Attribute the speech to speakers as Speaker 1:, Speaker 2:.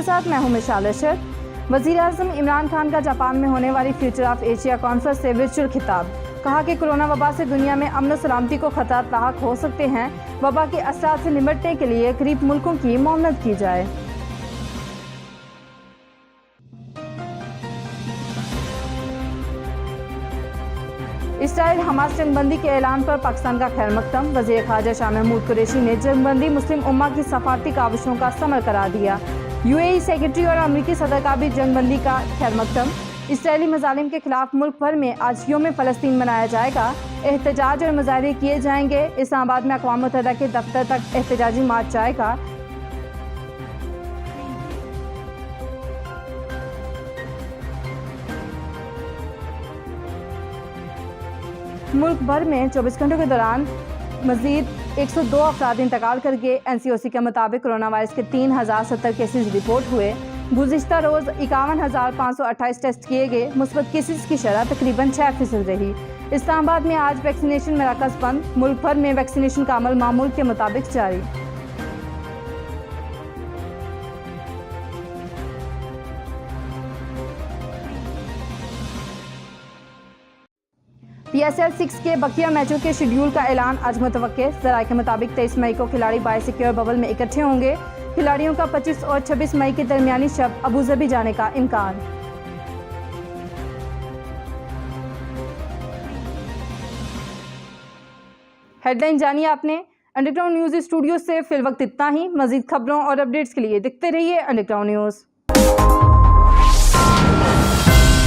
Speaker 1: के साथ मैं हूं मिशाल अशर। वज़ीर-ए-आज़म इमरान खान का जापान में होने वाली फ्यूचर ऑफ एशिया कॉन्फ्रेंस से वर्चुअल खिताब। कहा कि कोरोना वबा से दुनिया में अमन सलामती को खतरा लाहक हो सकते हैं। वबा के असरात से निपटने के लिए करीब मुल्कों की मुआवनत की जाए। इसराइल हमास जंगबंदी के ऐलान पर पाकिस्तान का खैर मकदम। वज़ीर ख़ारजा शाह महमूद कुरैशी ने जंगबंदी मुस्लिम उम्मा की सफारती काविशों का समर करार दिया। यूएई सेक्रेटरी और अमरीकी सदर का भी जंगबंदी का खैर मकदम। इसराइली मज़ालिम के खिलाफ मुल्क भर में आज यौम फ़लस्तीन मनाया जाएगा। एहतजाज और मुजाहरे किए जाएंगे। इस्लामाबाद में अक़वाम मुत्तहिदा के दफ्तर तक एहतजाजी मार्च जाएगा। मुल्क भर में 24 घंटों के दौरान मजीद 102 अफराद इंतकाल कर गए। NCOC के मुताबिक कोरोना वायरस के 3070 केसेस रिपोर्ट हुए। गुज़िश्ता रोज़ 51,528 टेस्ट किए गए। मुस्बत केसेस की शरह तकरीबन 6% रही। इस्लामाबाद में आज वैक्सीनेशन मराकज़ बंद। मुल्क भर में वैक्सीनेशन का अमल मामूल के मुताबिक जारी। PSL 6 के बकिया मैचों के शेड्यूल का ऐलान आज मुतवक्के। ज़राए के मुताबिक 23 मई को खिलाड़ी बायसिक्योर बबल में इकट्ठे होंगे। खिलाड़ियों का 25 और 26 मई के दरमियानी शब अबूजबी जाने का इम्कान। हेडलाइन जानिए आपने। अंडरग्राउंड न्यूज़ स्टूडियो से फिल वक्त इतना ही। मजीद खबरों और अपडेट्स के लिए देखते रहिए अंडरग्राउंड न्यूज़।